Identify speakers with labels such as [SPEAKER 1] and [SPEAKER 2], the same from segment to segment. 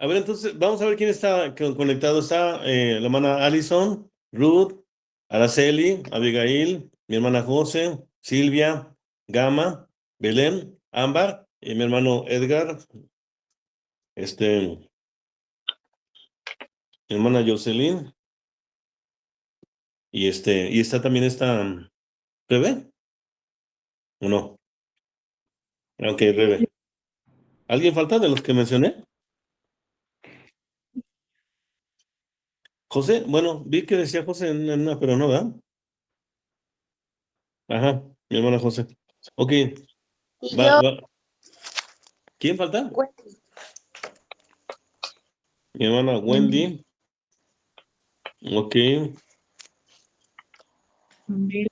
[SPEAKER 1] A ver, entonces, vamos a ver quién está conectado. Está la hermana Allison, Ruth, Araceli, Abigail, mi hermana José, Silvia, Gama, Belén, Ámbar, y mi hermano Edgar, mi hermana Jocelyn, y está también esta Rebe, ¿o no? Ok, Rebe. ¿Alguien falta de los que mencioné? José, bueno, vi que decía José en una, pero no, ¿verdad? Ajá, mi hermana José. Ok,
[SPEAKER 2] Y
[SPEAKER 1] va,
[SPEAKER 2] yo,
[SPEAKER 1] va. ¿Quién falta?
[SPEAKER 2] Wendy.
[SPEAKER 1] Mi hermana Wendy. Ok. Mi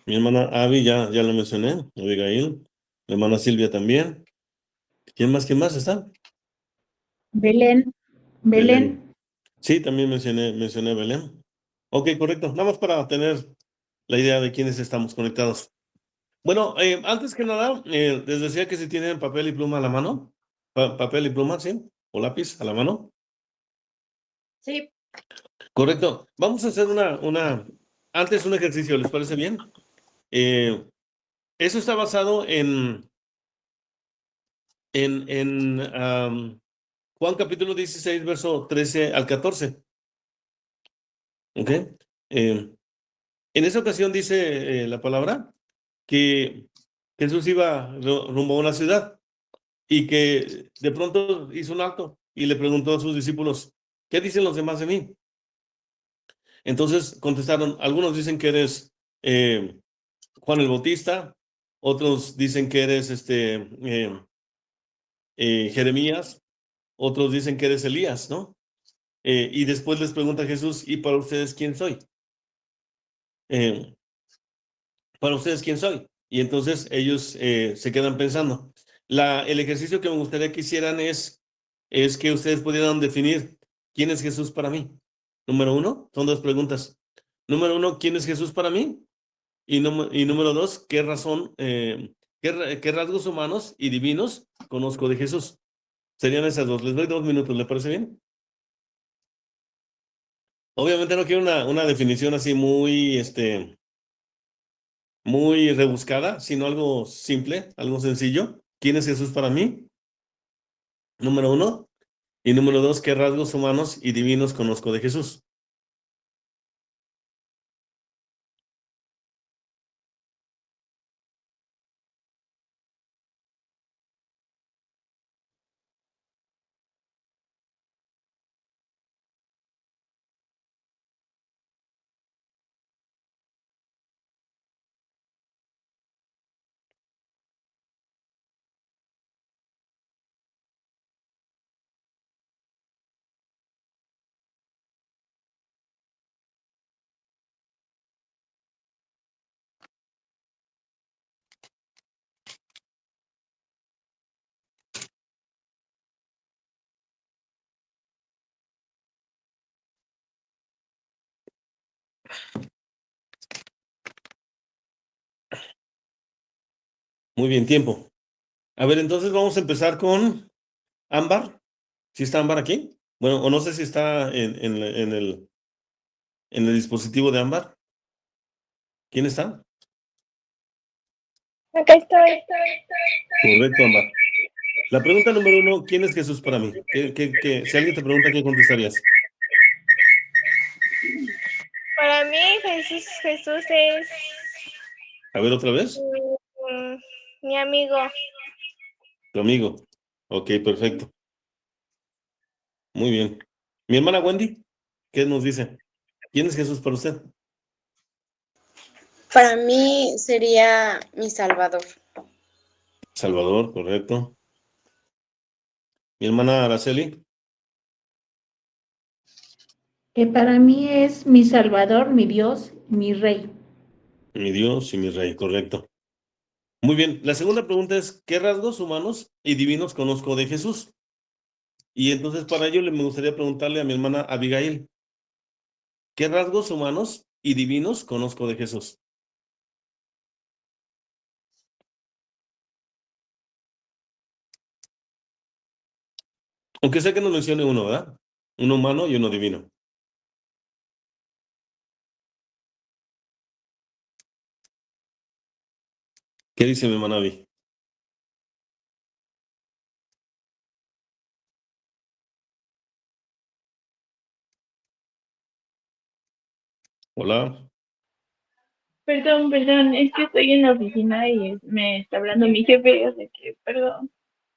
[SPEAKER 1] hermana Abby, ya lo mencioné. Abigail. Mi hermana Silvia también. ¿Quién más? ¿Quién más está?
[SPEAKER 3] Belén.
[SPEAKER 1] Belén. Sí, también mencioné a Belén. Ok, correcto. Nada más para tener la idea de quiénes estamos conectados. Bueno, antes que nada, les decía que si tienen papel y pluma a la mano. Papel y pluma, ¿sí? O lápiz a la mano.
[SPEAKER 2] Sí.
[SPEAKER 1] Correcto. Vamos a hacer antes un ejercicio, ¿les parece bien? Eso está basado en Juan capítulo 16, verso 13 al 14. ¿Ok? En esa ocasión dice la palabra que Jesús iba rumbo a una ciudad y que de pronto hizo un alto y le preguntó a sus discípulos, ¿qué dicen los demás de mí? Entonces contestaron, algunos dicen que eres Juan el Bautista, otros dicen que eres Jeremías, otros dicen que eres Elías, ¿no? Y después les pregunta Jesús, ¿y para ustedes quién soy? ¿Para ustedes quién soy? Y entonces ellos se quedan pensando. El ejercicio que me gustaría que hicieran es que ustedes pudieran definir quién es Jesús para mí. Número uno, son dos preguntas. Número uno, ¿quién es Jesús para mí? Y número dos, ¿qué razón, qué rasgos humanos y divinos conozco de Jesús? Serían esas dos. Les doy 2 minutos, ¿le parece bien? Obviamente no quiero una definición así muy rebuscada, sino algo simple, algo sencillo. ¿Quién es Jesús para mí? Número uno. Y número dos, ¿qué rasgos humanos y divinos conozco de Jesús? Muy bien, tiempo. A ver, entonces vamos a empezar con Ámbar. ¿Sí está Ámbar aquí? Bueno, o no sé si está en el dispositivo de Ámbar. ¿Quién está?
[SPEAKER 2] Acá estoy.
[SPEAKER 1] Correcto, Ámbar. La pregunta número uno, ¿quién es Jesús para mí? Si alguien te pregunta, ¿qué contestarías?
[SPEAKER 2] Para mí Jesús es
[SPEAKER 1] A ver, otra vez.
[SPEAKER 2] mi amigo.
[SPEAKER 1] Tu amigo. Ok, perfecto. Muy bien. Mi hermana Wendy, ¿qué nos dice? ¿Quién es Jesús para usted?
[SPEAKER 4] Para mí sería mi Salvador.
[SPEAKER 1] Salvador, correcto. Mi hermana Araceli.
[SPEAKER 3] Que para mí es mi Salvador, mi Dios, mi Rey.
[SPEAKER 1] Mi Dios y mi Rey, correcto. Muy bien. La segunda pregunta es, ¿qué rasgos humanos y divinos conozco de Jesús? Y entonces para ello me gustaría preguntarle a mi hermana Abigail, ¿qué rasgos humanos y divinos conozco de Jesús? Aunque sea que nos mencione uno, ¿verdad? Uno humano y uno divino. ¿Qué dice mi hermana Vi? Hola.
[SPEAKER 5] Perdón, es que estoy en la oficina y me está hablando mi jefe, así que perdón.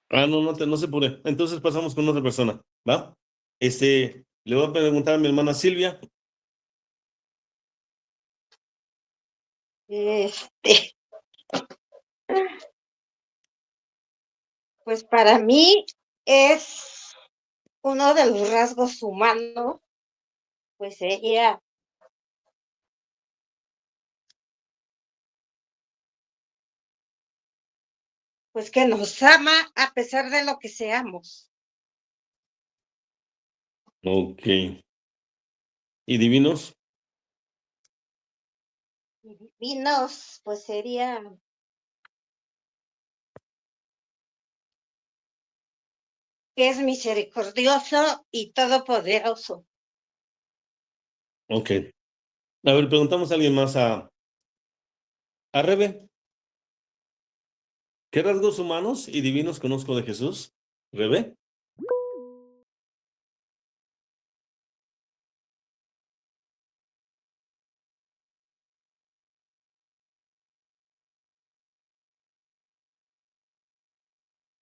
[SPEAKER 1] No se apure. Entonces pasamos con otra persona, ¿va? Le voy a preguntar a mi hermana Silvia.
[SPEAKER 6] Pues para mí es uno de los rasgos humanos, pues sería pues que nos ama a pesar de lo que seamos.
[SPEAKER 1] Ok. ¿Y divinos?
[SPEAKER 6] Y divinos, pues sería que es misericordioso y todopoderoso.
[SPEAKER 1] Ok. A ver, preguntamos a alguien más a Rebe. ¿Qué rasgos humanos y divinos conozco de Jesús? Rebe.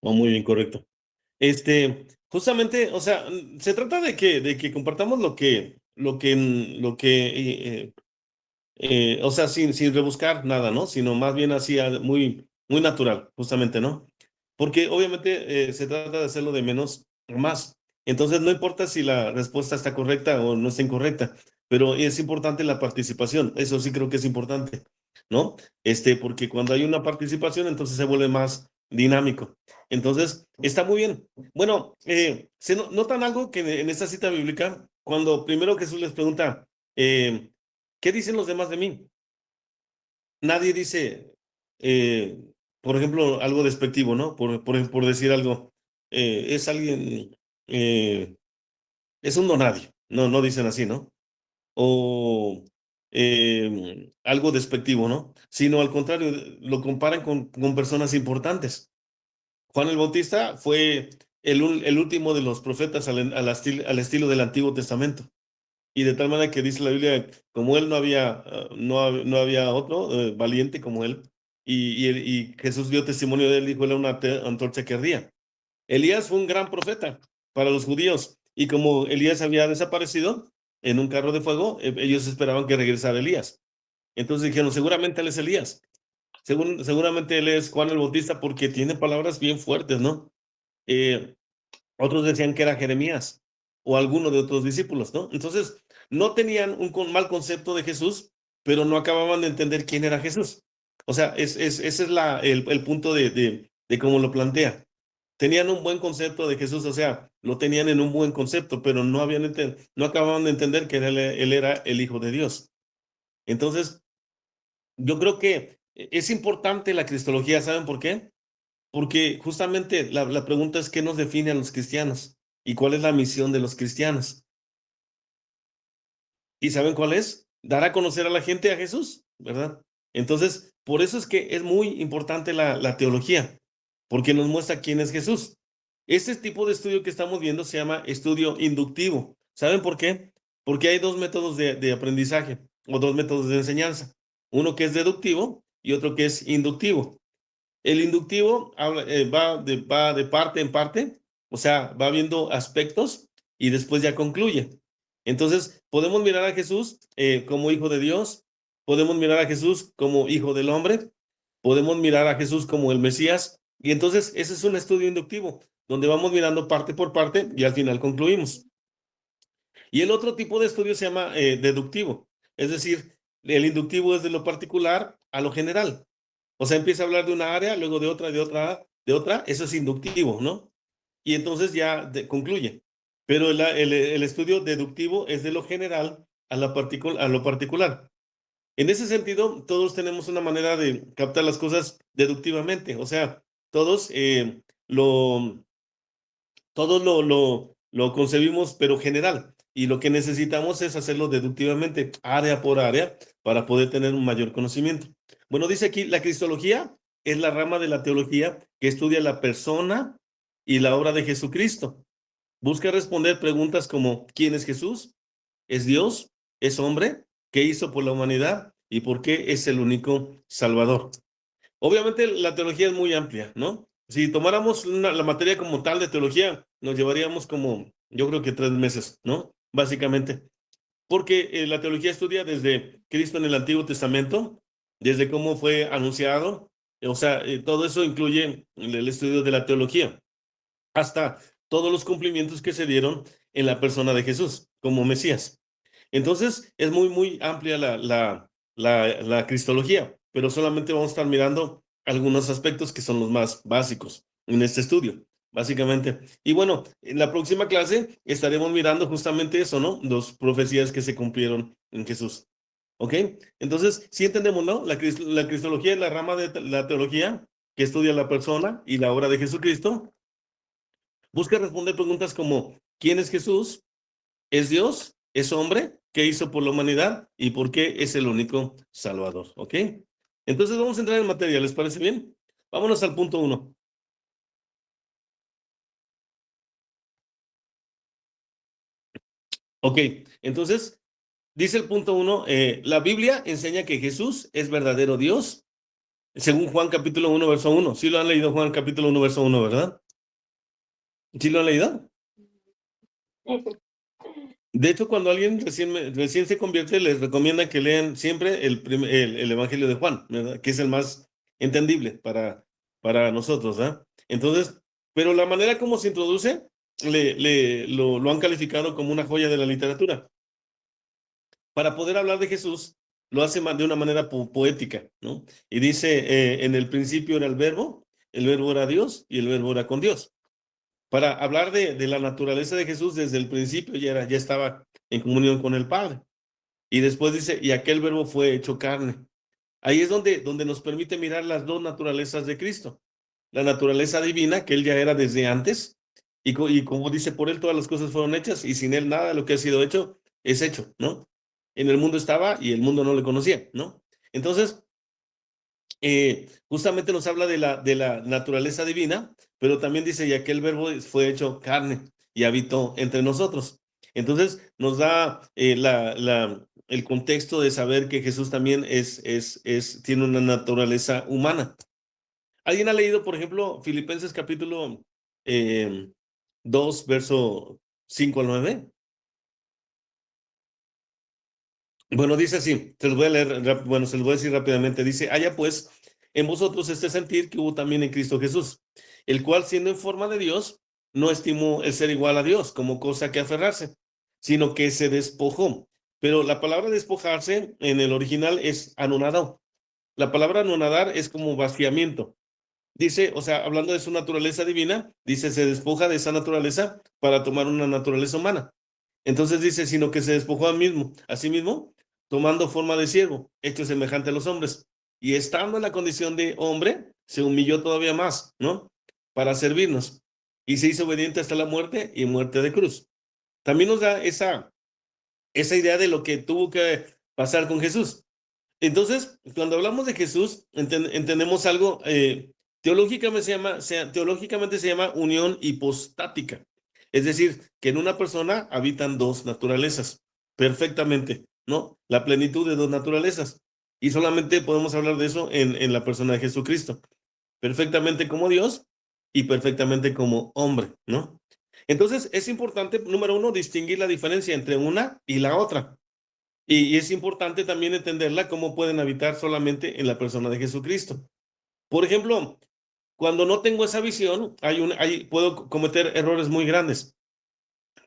[SPEAKER 1] Oh, muy bien, correcto. Justamente, o sea, se trata de que compartamos o sea, sin rebuscar nada, ¿no? Sino más bien así, muy, muy natural, justamente, ¿no? Porque obviamente se trata de hacerlo de menos a más. Entonces, no importa si la respuesta está correcta o no está incorrecta, pero es importante la participación. Eso sí creo que es importante, ¿no? Porque cuando hay una participación, entonces se vuelve más dinámico. Entonces, está muy bien. Bueno, notan algo que en esta cita bíblica, cuando primero Jesús les pregunta, ¿qué dicen los demás de mí? Nadie dice, eh, por ejemplo, algo despectivo, ¿no? Por decir algo, es alguien, es un don nadie. No, no dicen así, ¿no? O algo despectivo, ¿no? Sino al contrario, lo comparan con personas importantes. Juan el Bautista fue el último de los profetas al estilo del Antiguo Testamento. Y de tal manera que dice la Biblia, como él no había otro valiente como él. Y Jesús dio testimonio de él, dijo, él era una antorcha que ardía. Elías fue un gran profeta para los judíos. Y como Elías había desaparecido en un carro de fuego, ellos esperaban que regresara Elías. Entonces dijeron, seguramente él es Elías. Seguramente él es Juan el Bautista porque tiene palabras bien fuertes, ¿no? Eh, Otros decían que era Jeremías o alguno de otros discípulos, ¿no? Entonces, no tenían mal concepto de Jesús, pero no acababan de entender quién era Jesús. O sea, ese es el punto de cómo lo plantea. Tenían un buen concepto de Jesús, o sea, lo tenían en un buen concepto, pero no acababan de entender que él era el Hijo de Dios. Entonces, yo creo que es importante la cristología, ¿saben por qué? Porque justamente la pregunta es qué nos define a los cristianos y cuál es la misión de los cristianos. ¿Y saben cuál es? Dar a conocer a la gente a Jesús, ¿verdad? Entonces, por eso es que es muy importante la teología, porque nos muestra quién es Jesús. Este tipo de estudio que estamos viendo se llama estudio inductivo. ¿Saben por qué? Porque hay dos métodos de aprendizaje o dos métodos de enseñanza. Uno que es deductivo y otro que es inductivo. El inductivo va de parte en parte, o sea, va viendo aspectos y después ya concluye. Entonces, podemos mirar a Jesús como hijo de Dios, podemos mirar a Jesús como hijo del hombre, podemos mirar a Jesús como el Mesías, y entonces ese es un estudio inductivo, donde vamos mirando parte por parte y al final concluimos. Y el otro tipo de estudio se llama deductivo, es decir, el inductivo es de lo particular a lo general. O sea, empieza a hablar de una área, luego de otra, eso es inductivo, ¿no? Y entonces ya concluye. Pero el estudio deductivo es de lo general a lo particular. En ese sentido, todos tenemos una manera de captar las cosas deductivamente, o sea, todos todos lo concebimos, pero general. Y lo que necesitamos es hacerlo deductivamente, área por área, para poder tener un mayor conocimiento. Bueno, dice aquí, la cristología es la rama de la teología que estudia la persona y la obra de Jesucristo. Busca responder preguntas como, ¿quién es Jesús? ¿Es Dios? ¿Es hombre? ¿Qué hizo por la humanidad? ¿Y por qué es el único Salvador? Obviamente la teología es muy amplia, ¿no? Si tomáramos la materia como tal de teología, nos llevaríamos como, yo creo que 3 meses, ¿no? Básicamente. Porque la teología estudia desde Cristo en el Antiguo Testamento, desde cómo fue anunciado, o sea, todo eso incluye el estudio de la teología, hasta todos los cumplimientos que se dieron en la persona de Jesús como Mesías. Entonces, es muy amplia la cristología, pero solamente vamos a estar mirando algunos aspectos que son los más básicos en este estudio, básicamente. Y bueno, en la próxima clase estaremos mirando justamente eso, ¿no? Las profecías que se cumplieron en Jesús. ¿Ok? Entonces, sí entendemos, ¿no? La cristología es la rama de la teología que estudia la persona y la obra de Jesucristo. Busca responder preguntas como, ¿quién es Jesús? ¿Es Dios? ¿Es hombre? ¿Qué hizo por la humanidad? ¿Y por qué es el único Salvador? ¿Ok? Entonces vamos a entrar en materia, ¿les parece bien? Vámonos al punto 1. Ok, entonces dice el punto 1, la Biblia enseña que Jesús es verdadero Dios, según Juan capítulo 1, verso 1. Sí lo han leído, Juan capítulo 1, verso 1, ¿verdad? ¿Sí lo han leído? De hecho, cuando alguien recién se convierte, les recomienda que lean siempre el Evangelio de Juan, ¿verdad? Que es el más entendible para nosotros, ¿verdad? Entonces, pero la manera como se introduce, lo han calificado como una joya de la literatura. Para poder hablar de Jesús, lo hace de una manera poética, ¿no? Y dice, en el principio era el verbo era Dios y el verbo era con Dios. Para hablar de la naturaleza de Jesús, desde el principio ya estaba en comunión con el Padre. Y después dice, y aquel verbo fue hecho carne. Ahí es donde nos permite mirar las dos naturalezas de Cristo. La naturaleza divina, que él ya era desde antes, y como dice, por él todas las cosas fueron hechas, y sin él nada de lo que ha sido hecho es hecho, ¿no? En el mundo estaba y el mundo no le conocía, ¿no? Entonces, justamente nos habla de la naturaleza divina, pero también dice, y aquel verbo fue hecho carne y habitó entre nosotros. Entonces nos da el contexto de saber que Jesús también tiene una naturaleza humana. ¿Alguien ha leído, por ejemplo, Filipenses capítulo 2, verso 5 al 9? Bueno, dice así, se los voy a leer, bueno, se los voy a decir rápidamente. Dice, haya pues en vosotros este sentir que hubo también en Cristo Jesús, el cual siendo en forma de Dios, no estimó el ser igual a Dios como cosa que aferrarse, sino que se despojó. Pero la palabra despojarse en el original es anonadado. La palabra anonadar es como vaciamiento. Dice, o sea, hablando de su naturaleza divina, dice, se despoja de esa naturaleza para tomar una naturaleza humana. Entonces dice, sino que se despojó a sí mismo, tomando forma de siervo, hecho semejante a los hombres. Y estando en la condición de hombre, se humilló todavía más, ¿no? Para servirnos. Y se hizo obediente hasta la muerte y muerte de cruz. También nos da esa idea de lo que tuvo que pasar con Jesús. Entonces, cuando hablamos de Jesús, entendemos algo, teológicamente se llama unión hipostática. Es decir, que en una persona habitan dos naturalezas, perfectamente, ¿no? La plenitud de dos naturalezas. Y solamente podemos hablar de eso en la persona de Jesucristo. Perfectamente como Dios y perfectamente como hombre, ¿no? Entonces, es importante, número 1, distinguir la diferencia entre una y la otra. Y es importante también entenderla cómo pueden habitar solamente en la persona de Jesucristo. Por ejemplo, cuando no tengo esa visión, puedo cometer errores muy grandes.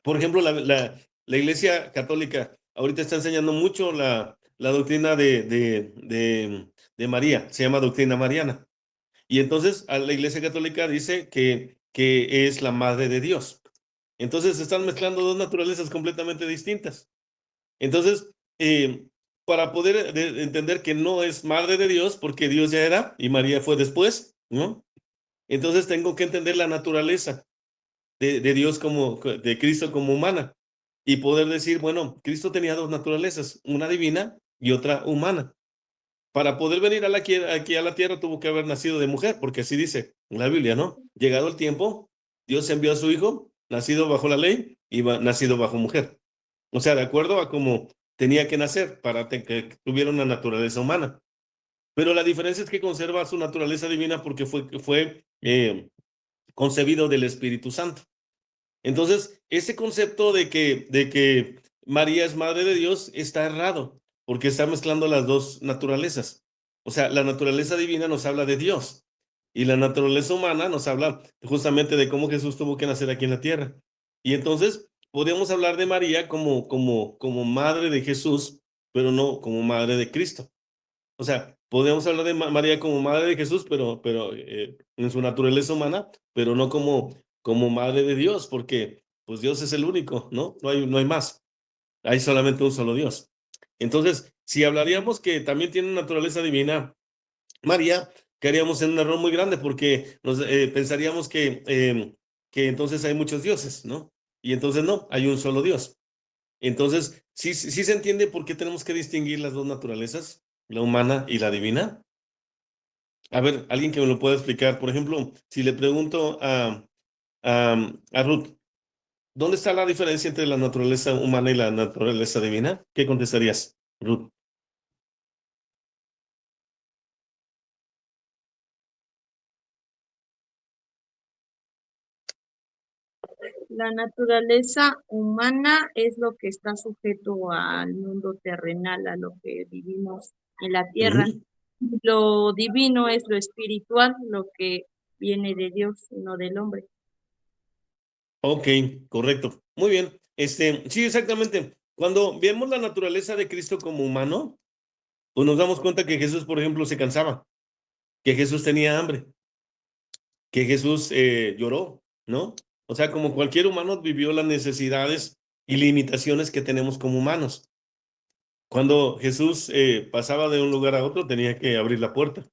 [SPEAKER 1] Por ejemplo, la Iglesia Católica ahorita está enseñando mucho la doctrina de María, se llama doctrina mariana. Y entonces a la Iglesia Católica dice que es la madre de Dios. Entonces se están mezclando dos naturalezas completamente distintas. Entonces, para poder entender que no es madre de Dios, porque Dios ya era y María fue después, ¿no? Entonces tengo que entender la naturaleza. de Dios de Cristo como humana y poder decir, bueno, Cristo tenía dos naturalezas, una divina y otra humana. Para poder venir aquí a la tierra tuvo que haber nacido de mujer, porque así dice la Biblia, ¿no? Llegado el tiempo, Dios envió a su hijo, nacido bajo la ley y nacido bajo mujer. O sea, de acuerdo a cómo tenía que nacer para que tuviera una naturaleza humana. Pero la diferencia es que conserva su naturaleza divina porque fue concebido del Espíritu Santo. Entonces, ese concepto de que María es madre de Dios está errado, porque está mezclando las dos naturalezas. O sea, la naturaleza divina nos habla de Dios y la naturaleza humana nos habla justamente de cómo Jesús tuvo que nacer aquí en la tierra. Y entonces, podríamos hablar de María como madre de Jesús, pero no como madre de Cristo. O sea, podemos hablar de María como madre de Jesús, pero en su naturaleza humana, pero no como madre de Dios, porque pues Dios es el único, ¿no? No hay más. Hay solamente un solo Dios. Entonces, si hablaríamos que también tiene una naturaleza divina, María, caeríamos en un error muy grande porque pensaríamos que entonces hay muchos dioses, ¿no? Y entonces no, hay un solo Dios. Entonces, sí se entiende por qué tenemos que distinguir las dos naturalezas, la humana y la divina. A ver, alguien que me lo pueda explicar. Por ejemplo, si le pregunto a Ruth, ¿dónde está la diferencia entre la naturaleza humana y la naturaleza divina? ¿Qué contestarías, Ruth?
[SPEAKER 7] La naturaleza humana es lo que está sujeto al mundo terrenal, a lo que vivimos en la tierra. Lo divino es lo espiritual, lo que viene de Dios, no del hombre.
[SPEAKER 1] Ok, correcto. Muy bien. Sí, exactamente. Cuando vemos la naturaleza de Cristo como humano, pues nos damos cuenta que Jesús, por ejemplo, se cansaba, que Jesús tenía hambre, que Jesús lloró, ¿no? O sea, como cualquier humano vivió las necesidades y limitaciones que tenemos como humanos. Cuando Jesús pasaba de un lugar a otro, tenía que abrir la puerta.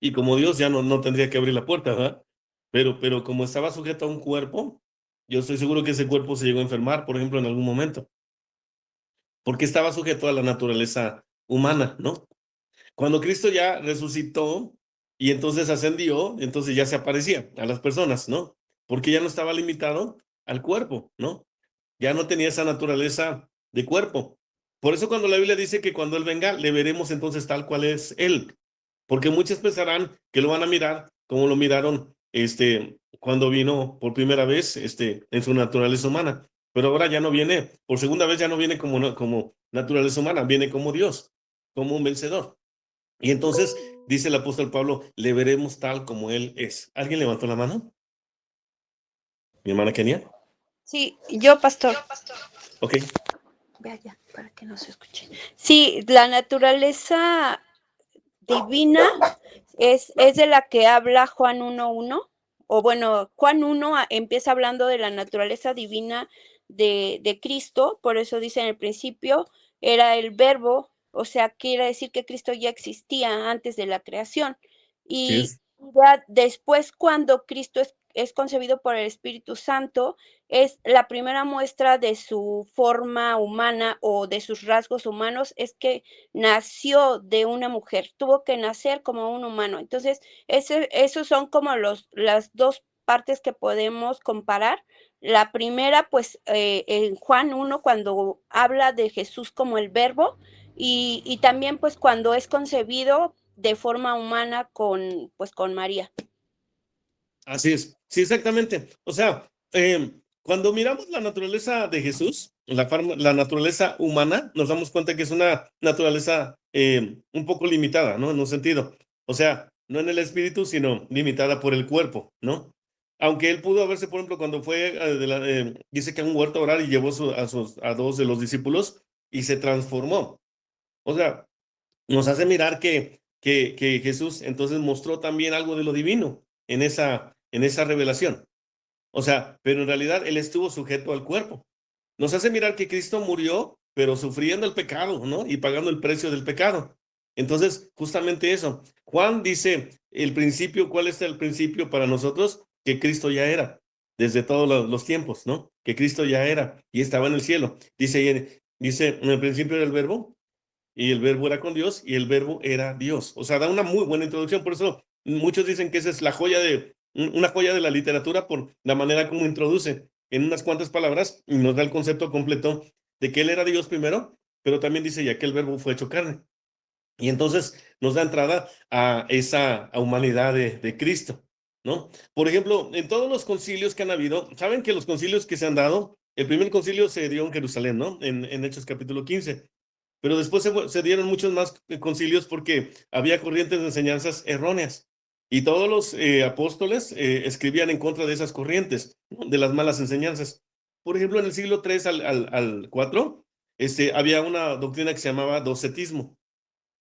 [SPEAKER 1] Y como Dios ya no tendría que abrir la puerta, ¿verdad? Pero como estaba sujeto a un cuerpo, yo estoy seguro que ese cuerpo se llegó a enfermar, por ejemplo, en algún momento, porque estaba sujeto a la naturaleza humana, ¿no? Cuando Cristo ya resucitó y entonces ascendió, entonces ya se aparecía a las personas, ¿no? Porque ya no estaba limitado al cuerpo, ¿no? Ya no tenía esa naturaleza de cuerpo. Por eso cuando la Biblia dice que cuando Él venga, le veremos entonces tal cual es Él. Porque muchos pensarán que lo van a mirar como lo miraron cuando vino por primera vez en su naturaleza humana. Pero ahora ya no viene, por segunda vez ya no viene como naturaleza humana, viene como Dios, como un vencedor. Y entonces, dice el apóstol Pablo, le veremos tal como Él es. ¿Alguien levantó la mano? ¿Mi hermana Kenia?
[SPEAKER 8] Sí, yo, pastor.
[SPEAKER 1] Ok.
[SPEAKER 8] Vea ya, para que no se escuche. Sí, la naturaleza divina es de la que habla Juan 1:1, o bueno, Juan 1 empieza hablando de la naturaleza divina de Cristo, por eso dice en el principio, era el verbo, o sea, quiere decir que Cristo ya existía antes de la creación. Y ya después, cuando Cristo es concebido por el Espíritu Santo, es la primera muestra de su forma humana o de sus rasgos humanos, es que nació de una mujer, tuvo que nacer como un humano. Entonces, esos son como las dos partes que podemos comparar. La primera, pues, en Juan 1, cuando habla de Jesús como el verbo, y también, pues, cuando es concebido de forma humana con María.
[SPEAKER 1] Así es, sí, exactamente. O sea, cuando miramos la naturaleza de Jesús, la naturaleza humana, nos damos cuenta que es una naturaleza un poco limitada, ¿no? En un sentido. O sea, no en el espíritu, sino limitada por el cuerpo, ¿no? Aunque él pudo haberse, por ejemplo, cuando fue, dice que a un huerto a orar y llevó a dos de los discípulos y se transformó. O sea, nos hace mirar que Jesús entonces mostró también algo de lo divino en esa revelación. O sea, pero en realidad él estuvo sujeto al cuerpo. Nos hace mirar que Cristo murió, pero sufriendo el pecado, ¿no? Y pagando el precio del pecado. Entonces, justamente eso. Juan dice, el principio, ¿cuál es el principio para nosotros? Que Cristo ya era. desde todos los tiempos, ¿no? Que Cristo ya era y estaba en el cielo. Dice, en el principio era el verbo, y el verbo era con Dios, y el verbo era Dios. O sea, da una muy buena introducción. Por eso muchos dicen que esa es una joya de la literatura por la manera como introduce en unas cuantas palabras y nos da el concepto completo de que Él era Dios primero, pero también dice ya que el verbo fue hecho carne. Y entonces nos da entrada a esa humanidad de Cristo, ¿no? Por ejemplo, en todos los concilios que han habido, saben que los concilios que se han dado, el primer concilio se dio en Jerusalén, ¿no? En Hechos capítulo 15. Pero después se dieron muchos más concilios porque había corrientes de enseñanzas erróneas. Y todos los apóstoles escribían en contra de esas corrientes, ¿no? De las malas enseñanzas. Por ejemplo, en el siglo III al IV, había una doctrina que se llamaba docetismo.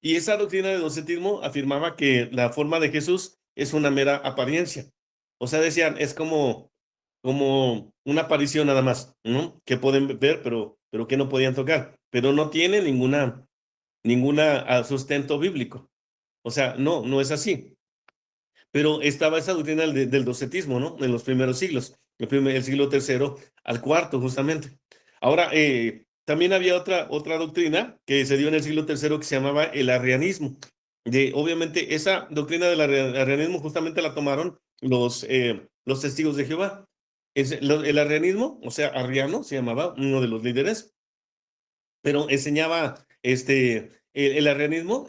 [SPEAKER 1] Y esa doctrina de docetismo afirmaba que la forma de Jesús es una mera apariencia. O sea, decían, es como una aparición nada más, ¿no? Que pueden ver, pero que no podían tocar. Pero no tiene ninguna sustento bíblico. O sea, no es así. Pero estaba esa doctrina del docetismo, ¿no? En los primeros siglos, el siglo III al IV, justamente. Ahora, también había otra doctrina que se dio en el siglo III que se llamaba el arrianismo. Obviamente, esa doctrina del arrianismo justamente la tomaron los testigos de Jehová. El arrianismo, o sea, arriano se llamaba uno de los líderes, pero enseñaba el arrianismo,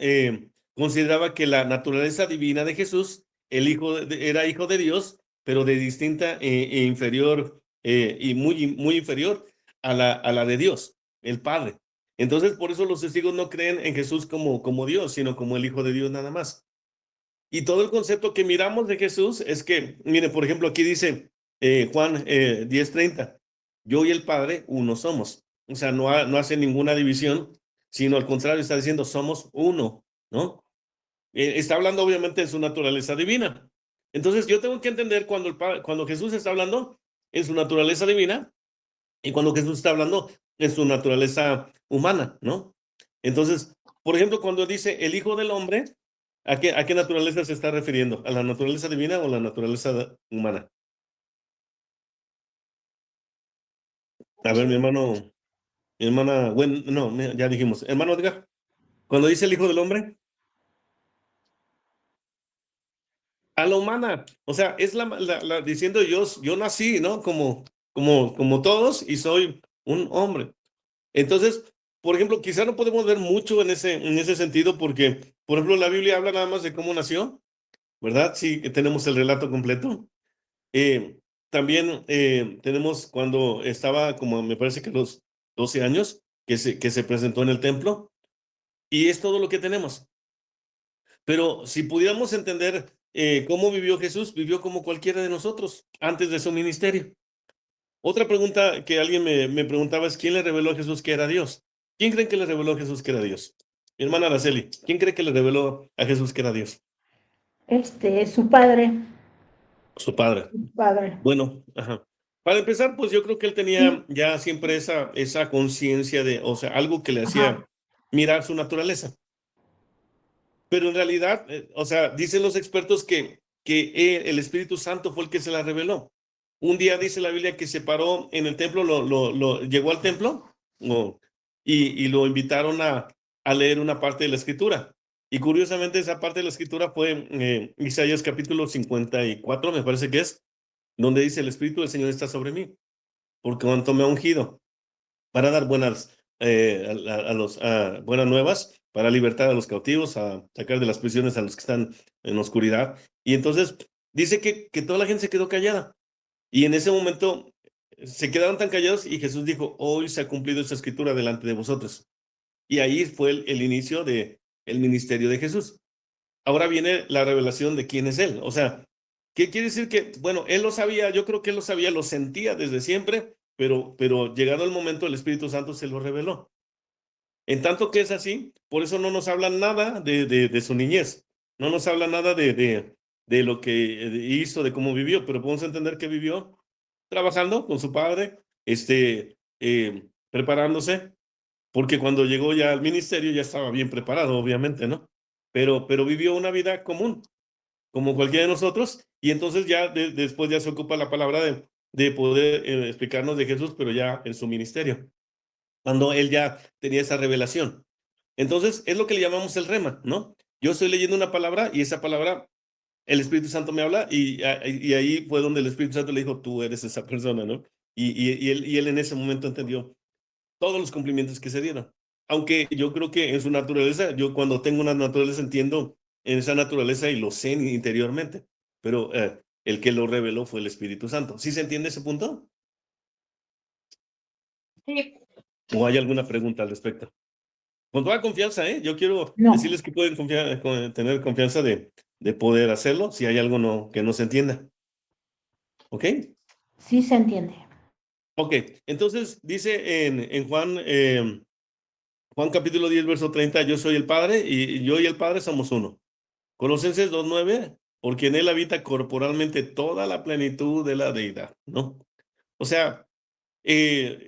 [SPEAKER 1] consideraba que la naturaleza divina de Jesús, era hijo de Dios, pero de distinta e inferior, y muy inferior a la de Dios, el Padre. Entonces, por eso los testigos no creen en Jesús como Dios, sino como el Hijo de Dios nada más. Y todo el concepto que miramos de Jesús es que, miren, por ejemplo, aquí dice Juan 10:30, yo y el Padre uno somos. O sea, no hace ninguna división, sino al contrario, está diciendo somos uno, ¿no? Está hablando obviamente de su naturaleza divina. Entonces yo tengo que entender cuando Jesús está hablando en su naturaleza divina y cuando Jesús está hablando en su naturaleza humana, ¿no? Entonces, por ejemplo, cuando dice el Hijo del Hombre, ¿a qué naturaleza se está refiriendo? ¿A la naturaleza divina o a la naturaleza humana? A ver, mi hermana, bueno, no, ya dijimos. Hermano Edgar, cuando dice el Hijo del Hombre, a la humana, o sea, es diciendo yo nací, ¿no? Como todos y soy un hombre. Entonces, por ejemplo, quizá no podemos ver mucho en ese sentido porque, por ejemplo, la Biblia habla nada más de cómo nació, ¿verdad? Sí, tenemos el relato completo. También tenemos cuando estaba como me parece que a los 12 años que se presentó en el templo y es todo lo que tenemos. Pero si pudiéramos entender cómo vivió Jesús, vivió como cualquiera de nosotros antes de su ministerio. Otra pregunta que alguien me preguntaba es ¿quién le reveló a Jesús que era Dios? ¿Quién cree que le reveló a Jesús que era Dios? Mi hermana Araceli, ¿quién cree que le reveló a Jesús que era Dios?
[SPEAKER 3] Su padre.
[SPEAKER 1] Su padre.
[SPEAKER 3] Su padre.
[SPEAKER 1] Bueno, ajá. Para empezar, pues yo creo que él tenía ya siempre esa conciencia o sea, algo que le hacía mirar su naturaleza. Pero en realidad, o sea, dicen los expertos que el Espíritu Santo fue el que se la reveló. Un día dice la Biblia que se paró en el templo, llegó al templo y lo invitaron a leer una parte de la Escritura. Y curiosamente esa parte de la Escritura fue Isaías capítulo 54, me parece que es, donde dice el Espíritu del Señor está sobre mí, porque cuanto me ha ungido para dar buenas nuevas, para libertar a los cautivos, a sacar de las prisiones a los que están en oscuridad. Y entonces dice que toda la gente se quedó callada. Y en ese momento se quedaron tan callados y Jesús dijo, hoy se ha cumplido esta escritura delante de vosotros. Y ahí fue el inicio del ministerio de Jesús. Ahora viene la revelación de quién es Él. O sea, ¿qué quiere decir? Que, bueno, Él lo sabía, yo creo que Él lo sabía, lo sentía desde siempre, pero llegado el momento el Espíritu Santo se lo reveló. En tanto que es así, por eso no nos habla nada de su niñez, no nos habla nada de lo que hizo, de cómo vivió, pero podemos entender que vivió trabajando con su padre, preparándose, porque cuando llegó ya al ministerio ya estaba bien preparado, obviamente, ¿no? Pero vivió una vida común, como cualquiera de nosotros, y entonces ya después ya se ocupa la palabra de poder explicarnos de Jesús, pero ya en su ministerio, cuando él ya tenía esa revelación. Entonces, es lo que le llamamos el rema, ¿no? Yo estoy leyendo una palabra y esa palabra, el Espíritu Santo me habla y ahí fue donde el Espíritu Santo le dijo, tú eres esa persona, ¿no? Y él en ese momento entendió todos los cumplimientos que se dieron. Aunque yo creo que en su naturaleza, yo cuando tengo una naturaleza entiendo en esa naturaleza y lo sé interiormente, pero el que lo reveló fue el Espíritu Santo. ¿Sí se entiende ese punto?
[SPEAKER 6] Sí.
[SPEAKER 1] ¿O hay alguna pregunta al respecto? Con toda confianza, ¿eh? Yo quiero
[SPEAKER 3] No.
[SPEAKER 1] decirles que pueden tener confianza de poder hacerlo si hay algo que no se entienda. ¿Ok?
[SPEAKER 3] Sí se entiende.
[SPEAKER 1] Ok, entonces dice en Juan, Juan capítulo 10, verso 30, yo soy el Padre y yo y el Padre somos uno. Colosenses 2:9, porque en él habita corporalmente toda la plenitud de la deidad, ¿no? O sea,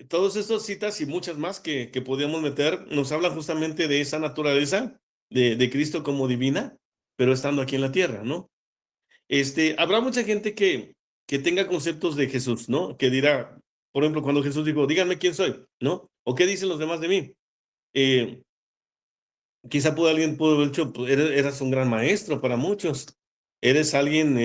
[SPEAKER 1] todas estas citas y muchas más que podíamos meter nos hablan justamente de esa naturaleza de Cristo como divina, pero estando aquí en la tierra, ¿no? Habrá mucha gente que tenga conceptos de Jesús, ¿no? Que dirá, por ejemplo, cuando Jesús dijo, díganme quién soy, ¿no? ¿O qué dicen los demás de mí? Quizá alguien pudo haber dicho, pues, eras un gran maestro para muchos. Eres alguien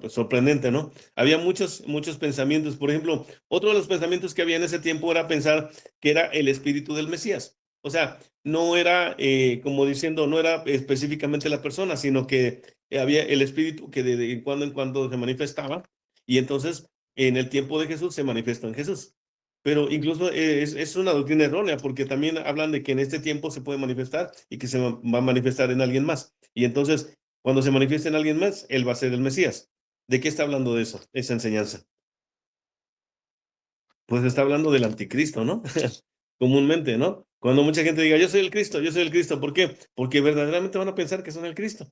[SPEAKER 1] sorprendente, ¿no? Había muchos pensamientos. Por ejemplo, otro de los pensamientos que había en ese tiempo era pensar que era el espíritu del Mesías. O sea, no era, como diciendo, no era específicamente la persona, sino que había el espíritu que de cuando en cuando se manifestaba. Y entonces, en el tiempo de Jesús, se manifestó en Jesús. Pero incluso es una doctrina errónea, porque también hablan de que en este tiempo se puede manifestar y que se va a manifestar en alguien más. Y entonces, cuando se manifieste en alguien más, él va a ser el Mesías. ¿De qué está hablando de eso, esa enseñanza? Pues está hablando del anticristo, ¿no? Comúnmente, ¿no? Cuando mucha gente diga, yo soy el Cristo, ¿por qué? Porque verdaderamente van a pensar que son el Cristo.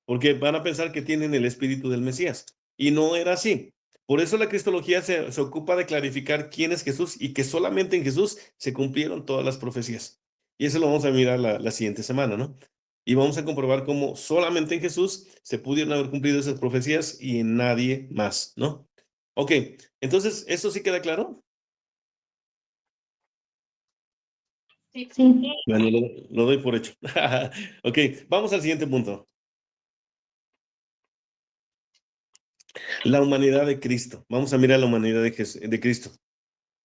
[SPEAKER 1] Porque van a pensar que tienen el espíritu del Mesías. Y no era así. Por eso la cristología se ocupa de clarificar quién es Jesús y que solamente en Jesús se cumplieron todas las profecías. Y eso lo vamos a mirar la siguiente semana, ¿no? Y vamos a comprobar cómo solamente en Jesús se pudieron haber cumplido esas profecías y en nadie más, ¿no? Ok, entonces, ¿esto sí queda claro?
[SPEAKER 3] Sí.
[SPEAKER 1] Bueno, lo doy por hecho. Ok, vamos al siguiente punto. La humanidad de Cristo. Vamos a mirar la humanidad de Cristo.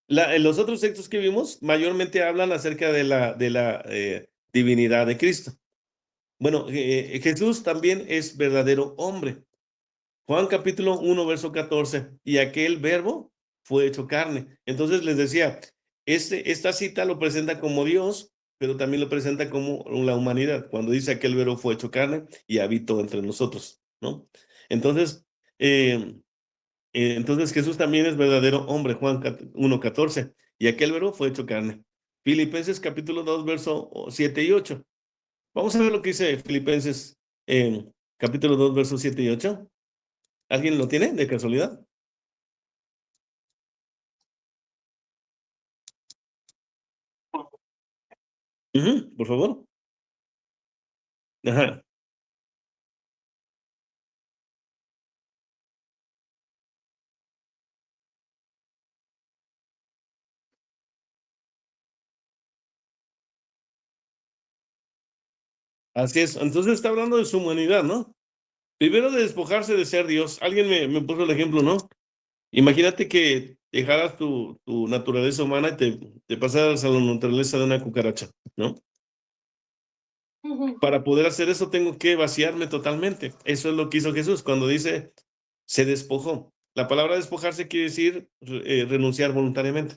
[SPEAKER 1] Los otros textos que vimos mayormente hablan acerca de la divinidad de Cristo. Bueno, Jesús también es verdadero hombre. Juan capítulo 1, verso 14, y aquel verbo fue hecho carne. Entonces les decía, esta cita lo presenta como Dios, pero también lo presenta como la humanidad, cuando dice aquel verbo fue hecho carne y habitó entre nosotros, ¿no? Entonces, Jesús también es verdadero hombre, Juan 1:14, y aquel verbo fue hecho carne. Filipenses capítulo 2, verso 7 y 8. Vamos a ver lo que dice Filipenses capítulo 2, versos 7 y 8. ¿Alguien lo tiene de casualidad? Por favor. Ajá. Así es. Entonces está hablando de su humanidad, ¿no? Primero de despojarse de ser Dios. Alguien me puso el ejemplo, ¿no? Imagínate que dejaras tu naturaleza humana y te pasaras a la naturaleza de una cucaracha, ¿no? Para poder hacer eso tengo que vaciarme totalmente. Eso es lo que hizo Jesús cuando dice, se despojó. La palabra despojarse quiere decir renunciar voluntariamente.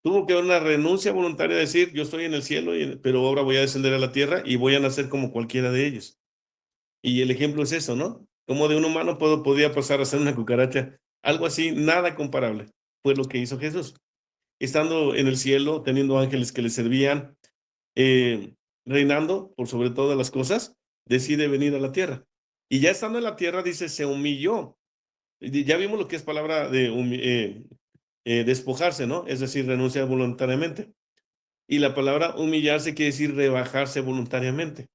[SPEAKER 1] Tuvo que haber una renuncia voluntaria, decir, yo estoy en el cielo, pero ahora voy a descender a la tierra y voy a nacer como cualquiera de ellos. Y el ejemplo es eso, ¿no? Como de un humano podía pasar a ser una cucaracha. Algo así, nada comparable. Fue lo que hizo Jesús. Estando en el cielo, teniendo ángeles que le servían, reinando por sobre todas las cosas, decide venir a la tierra. Y ya estando en la tierra, dice, se humilló. Ya vimos lo que es palabra de despojarse, ¿no? Es decir, renunciar voluntariamente. Y la palabra humillarse quiere decir rebajarse voluntariamente.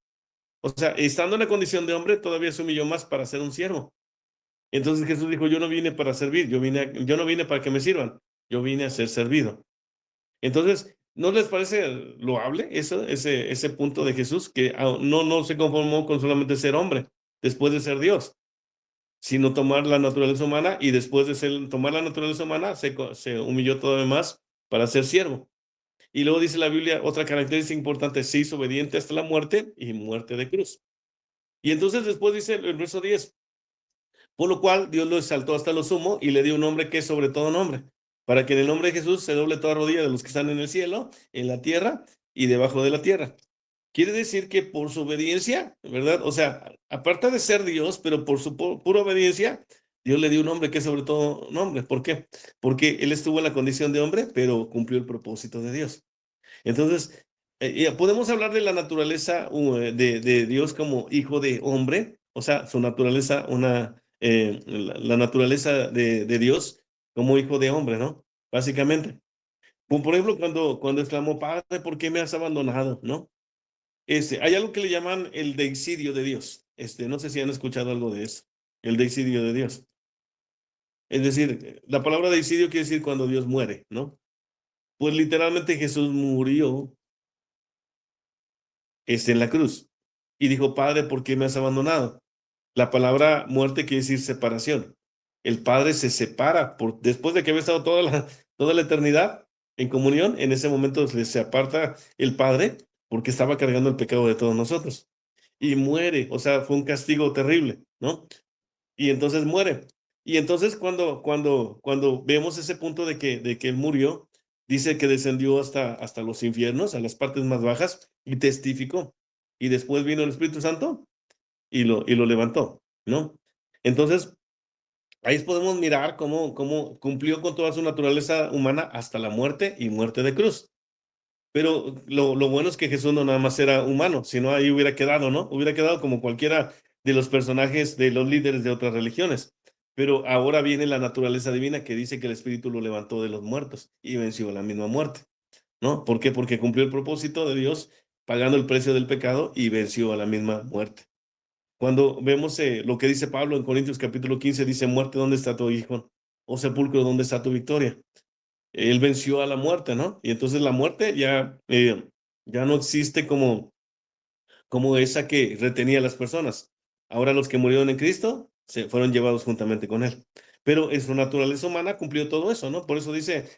[SPEAKER 1] O sea, estando en la condición de hombre, todavía se humilló más para ser un siervo. Entonces Jesús dijo, yo no vine para servir, yo no vine para que me sirvan, yo vine a ser servido. Entonces, ¿no les parece loable ese punto de Jesús? Que no se conformó con solamente ser hombre, después de ser Dios, sino tomar la naturaleza humana, y después de tomar la naturaleza humana, se humilló todavía más para ser siervo. Y luego dice la Biblia, otra característica importante, se hizo obediente hasta la muerte, y muerte de cruz. Y entonces después dice el verso 10, por lo cual Dios lo exaltó hasta lo sumo y le dio un nombre que es sobre todo nombre, para que en el nombre de Jesús se doble toda rodilla de los que están en el cielo, en la tierra y debajo de la tierra. Quiere decir que por su obediencia, ¿verdad? O sea, aparte de ser Dios, pero por su pura obediencia, Dios le dio un nombre que es sobre todo nombre. ¿Por qué? Porque él estuvo en la condición de hombre, pero cumplió el propósito de Dios. Entonces, podemos hablar de la naturaleza de Dios como hijo de hombre, o sea, su naturaleza, la naturaleza de Dios como hijo de hombre, ¿no? Básicamente. Por ejemplo, cuando exclamó, Padre, ¿por qué me has abandonado? ¿No? Hay algo que le llaman el deicidio de Dios. No sé si han escuchado algo de eso, el deicidio de Dios. Es decir, la palabra deicidio quiere decir cuando Dios muere, ¿no? Pues literalmente Jesús murió en la cruz y dijo, Padre, ¿por qué me has abandonado? La palabra muerte quiere decir separación. El Padre se separa después de que había estado toda la eternidad en comunión. En ese momento se aparta el Padre porque estaba cargando el pecado de todos nosotros y muere. O sea, fue un castigo terrible, ¿no? Y entonces muere. Y entonces cuando vemos ese punto de que él murió, dice que descendió hasta los infiernos, a las partes más bajas, y testificó. Y después vino el Espíritu Santo y lo levantó, ¿no? Entonces, ahí podemos mirar cómo cumplió con toda su naturaleza humana hasta la muerte y muerte de cruz. Pero lo bueno es que Jesús no nada más era humano, sino ahí hubiera quedado, ¿no? Hubiera quedado como cualquiera de los personajes de los líderes de otras religiones. Pero ahora viene la naturaleza divina que dice que el Espíritu lo levantó de los muertos y venció la misma muerte, ¿no? ¿Por qué? Porque cumplió el propósito de Dios pagando el precio del pecado y venció a la misma muerte. Cuando vemos lo que dice Pablo en Corintios capítulo 15, dice, muerte, ¿dónde está tu hijo? O sepulcro, ¿dónde está tu victoria? Él venció a la muerte, ¿no? Y entonces la muerte ya no existe como esa que retenía a las personas. Ahora los que murieron en Cristo se fueron llevados juntamente con él. Pero en su naturaleza humana cumplió todo eso, ¿no? Por eso dice,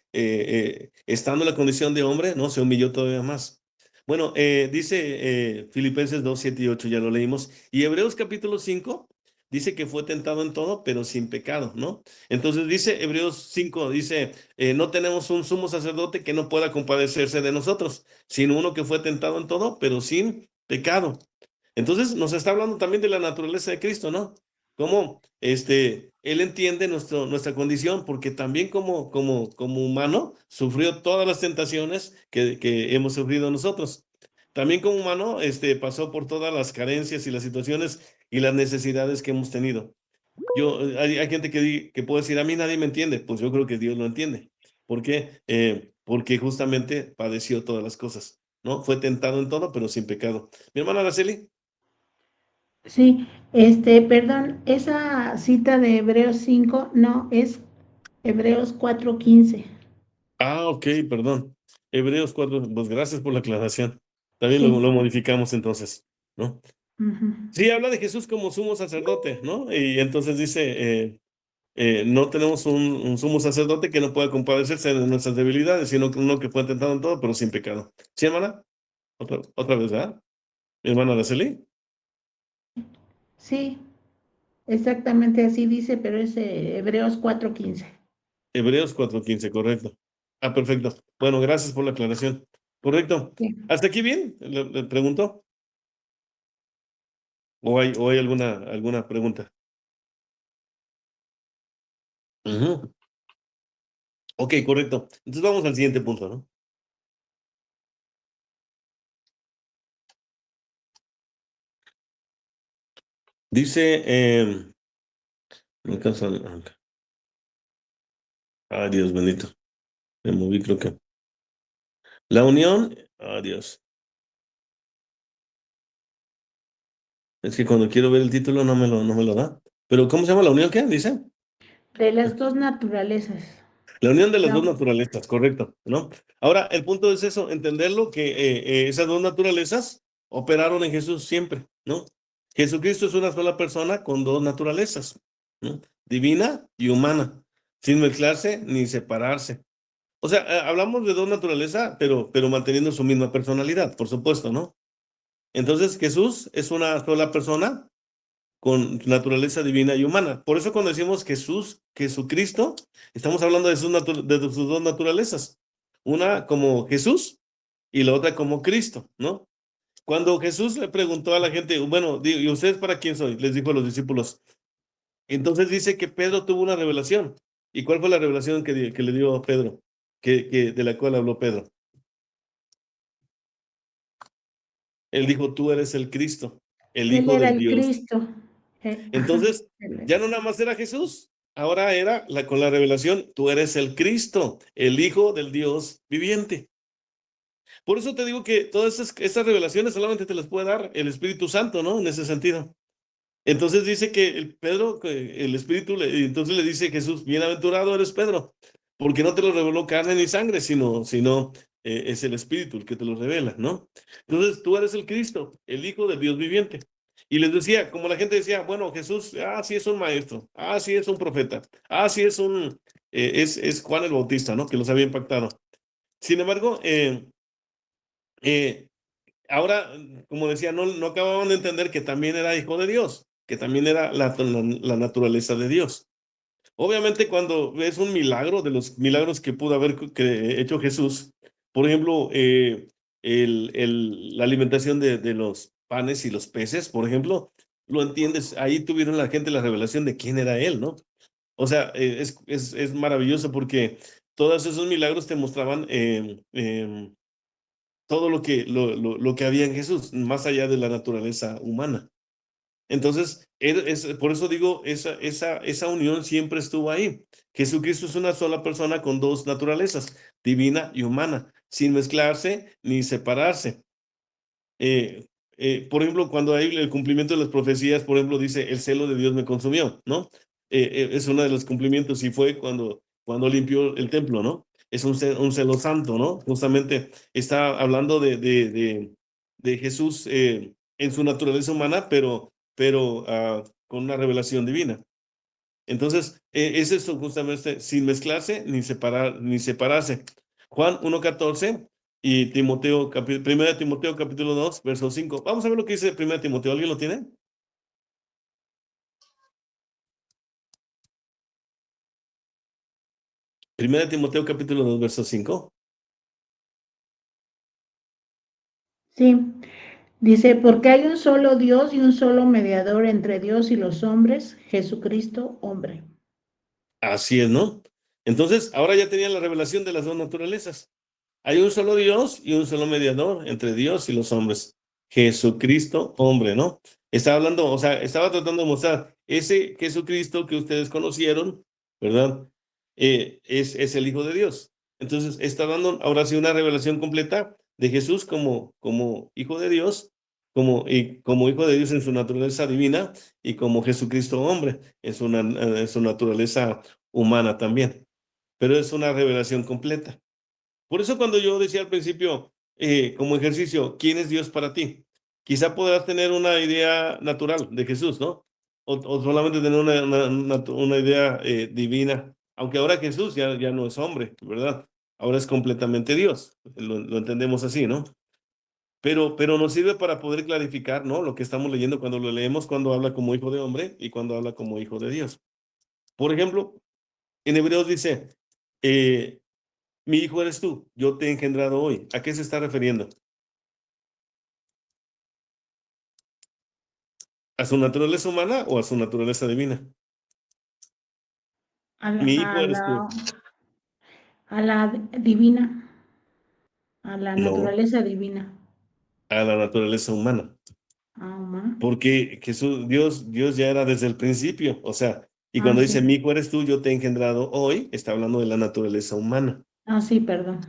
[SPEAKER 1] estando en la condición de hombre, ¿no? Se humilló todavía más. Bueno, dice Filipenses 2, 7 y 8, ya lo leímos. Y Hebreos capítulo 5 dice que fue tentado en todo, pero sin pecado, ¿no? Entonces dice Hebreos 5, dice, no tenemos un sumo sacerdote que no pueda compadecerse de nosotros, sino uno que fue tentado en todo, pero sin pecado. Entonces nos está hablando también de la naturaleza de Cristo, ¿no? Cómo él entiende nuestra condición, porque también como humano sufrió todas las tentaciones que hemos sufrido nosotros. También como humano pasó por todas las carencias y las situaciones y las necesidades que hemos tenido. Hay gente que puede decir, a mí nadie me entiende. Pues yo creo que Dios lo entiende. ¿Por qué? Porque justamente padeció todas las cosas, ¿no? Fue tentado en todo, pero sin pecado. Mi hermana Araceli.
[SPEAKER 3] Sí, perdón, esa cita de Hebreos 5, no, es Hebreos 4:15.
[SPEAKER 1] Ah, ok, perdón. Hebreos 4, pues gracias por la aclaración. También
[SPEAKER 3] Sí.
[SPEAKER 1] lo modificamos entonces, ¿no?
[SPEAKER 3] Ujú.
[SPEAKER 1] Sí, habla de Jesús como sumo sacerdote, ¿no? Y entonces dice, no tenemos un sumo sacerdote que no pueda compadecerse de nuestras debilidades, sino uno que fue tentado en todo, pero sin pecado. ¿Sí, hermana? Otra vez, ¿verdad? Mi hermana Araceli.
[SPEAKER 3] Sí, exactamente así dice, pero es Hebreos 4:15.
[SPEAKER 1] Hebreos 4:15, correcto. Ah, perfecto. Bueno, gracias por la aclaración. Correcto.
[SPEAKER 3] Sí.
[SPEAKER 1] ¿Hasta aquí bien? ¿Le pregunto? ¿O hay alguna pregunta? Ujú. Ok, correcto. Entonces vamos al siguiente punto, ¿no? Dice, me alcanza. Ay, Dios bendito. Me moví, creo que. La unión, Dios. Es que cuando quiero ver el título no me lo da. Pero ¿cómo se llama la unión? ¿Qué dice?
[SPEAKER 3] De las dos naturalezas.
[SPEAKER 1] La unión de las
[SPEAKER 3] No.
[SPEAKER 1] dos naturalezas, correcto, ¿no? Ahora, el punto es eso, entenderlo que esas dos naturalezas operaron en Jesús siempre, ¿no? Jesucristo es una sola persona con dos naturalezas, ¿no? Divina y humana, sin mezclarse ni separarse. O sea, hablamos de dos naturalezas, pero manteniendo su misma personalidad, por supuesto, ¿no? Entonces, Jesús es una sola persona con naturaleza divina y humana. Por eso cuando decimos Jesús, Jesucristo, estamos hablando de de sus dos naturalezas. Una como Jesús y la otra como Cristo, ¿no? Cuando Jesús le preguntó a la gente, bueno, ¿y ustedes para quién soy? Les dijo a los discípulos. Entonces dice que Pedro tuvo una revelación. ¿Y cuál fue la revelación que le dio a Pedro? De la cual habló Pedro. Él dijo, tú eres el Cristo, el
[SPEAKER 3] Él
[SPEAKER 1] Hijo
[SPEAKER 3] era
[SPEAKER 1] del
[SPEAKER 3] el
[SPEAKER 1] Dios.
[SPEAKER 3] Cristo.
[SPEAKER 1] Entonces,
[SPEAKER 3] Ajá.
[SPEAKER 1] ya no nada más era Jesús, ahora era con la revelación, tú eres el Cristo, el Hijo del Dios viviente. Por eso te digo que todas esas revelaciones solamente te las puede dar el Espíritu Santo, ¿no? En ese sentido. Entonces dice que Pedro, el Espíritu, entonces le dice Jesús, bienaventurado eres Pedro, porque no te lo reveló carne ni sangre, sino es el Espíritu el que te lo revela, ¿no? Entonces tú eres el Cristo, el Hijo del Dios viviente. Y les decía, como la gente decía, bueno, Jesús, sí es un maestro, sí es un profeta, sí es es Juan el Bautista, ¿no? Que los había impactado. Sin embargo, ahora, como decía, no acababan de entender que también era hijo de Dios, que también era la naturaleza de Dios. Obviamente, cuando ves un milagro, de los milagros que pudo haber hecho Jesús, por ejemplo, la alimentación de los panes y los peces, por ejemplo, lo entiendes, ahí tuvieron la gente la revelación de quién era él, ¿no? O sea, es maravilloso porque todos esos milagros te mostraban todo lo que había en Jesús, más allá de la naturaleza humana. Entonces, por eso digo, esa unión siempre estuvo ahí. Jesucristo es una sola persona con dos naturalezas, divina y humana, sin mezclarse ni separarse. Por ejemplo, cuando hay el cumplimiento de las profecías, por ejemplo, dice, el celo de Dios me consumió, ¿no? Es uno de los cumplimientos y fue cuando limpió el templo, ¿no? Es un celo santo, ¿no? Justamente está hablando de Jesús en su naturaleza humana, pero con una revelación divina. Entonces, es eso justamente, sin mezclarse ni separarse. Juan 1:14 y Timoteo, 1 Timoteo capítulo 2, verso 5. Vamos a ver lo que dice 1 Timoteo. ¿Alguien lo tiene? Primera Timoteo capítulo 2, verso 5.
[SPEAKER 3] Sí, dice, porque hay un solo Dios y un solo mediador entre Dios y los hombres, Jesucristo, hombre.
[SPEAKER 1] Así es, ¿no? Entonces, ahora ya tenían la revelación de las dos naturalezas. Hay un solo Dios y un solo mediador entre Dios y los hombres, Jesucristo, hombre, ¿no? Estaba hablando, o sea, estaba tratando de mostrar ese Jesucristo que ustedes conocieron, ¿verdad? Es el Hijo de Dios. Entonces, está dando ahora sí una revelación completa de Jesús como Hijo de Dios, como Hijo de Dios en su naturaleza divina y como Jesucristo hombre en su naturaleza humana también. Pero es una revelación completa. Por eso cuando yo decía al principio, como ejercicio, ¿quién es Dios para ti? Quizá podrás tener una idea natural de Jesús, ¿no? O solamente tener una idea divina, aunque ahora Jesús ya no es hombre, ¿verdad? Ahora es completamente Dios, lo entendemos así, ¿no? Pero nos sirve para poder clarificar, ¿no? Lo que estamos leyendo cuando lo leemos, cuando habla como hijo de hombre y cuando habla como hijo de Dios. Por ejemplo, en Hebreos dice, mi hijo eres tú, yo te he engendrado hoy. ¿A qué se está refiriendo? ¿A su naturaleza humana o a su naturaleza divina? Mi hijo eres tú.
[SPEAKER 3] A la divina, a la
[SPEAKER 1] No,
[SPEAKER 3] naturaleza divina.
[SPEAKER 1] a la naturaleza humana.
[SPEAKER 3] Humana.
[SPEAKER 1] Porque Jesús, Dios ya era desde el principio. O sea, y cuando dice,
[SPEAKER 3] sí.
[SPEAKER 1] mi hijo eres tú, yo te he engendrado hoy, está hablando de la naturaleza humana.
[SPEAKER 3] Sí, perdón.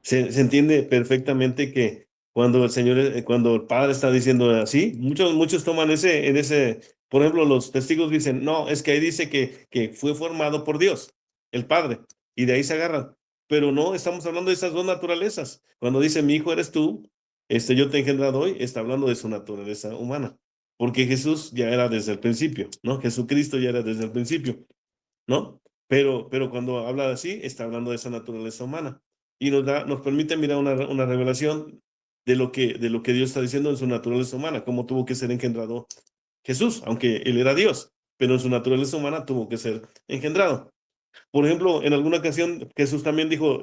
[SPEAKER 1] Se entiende perfectamente que cuando el Señor, cuando el Padre está diciendo así, muchos toman ese Por ejemplo, los testigos dicen, no, es que ahí dice que fue formado por Dios, el Padre, y de ahí se agarran. Pero no, estamos hablando de esas dos naturalezas. Cuando dice, mi hijo eres tú, yo te he engendrado hoy, está hablando de su naturaleza humana. Porque Jesús ya era desde el principio, ¿no? Jesucristo ya era desde el principio, ¿no? Pero cuando habla así, está hablando de esa naturaleza humana. Y nos permite mirar una revelación de lo que Dios está diciendo en su naturaleza humana, cómo tuvo que ser engendrado Jesús, aunque él era Dios, pero en su naturaleza humana tuvo que ser engendrado. Por ejemplo, en alguna ocasión Jesús también dijo,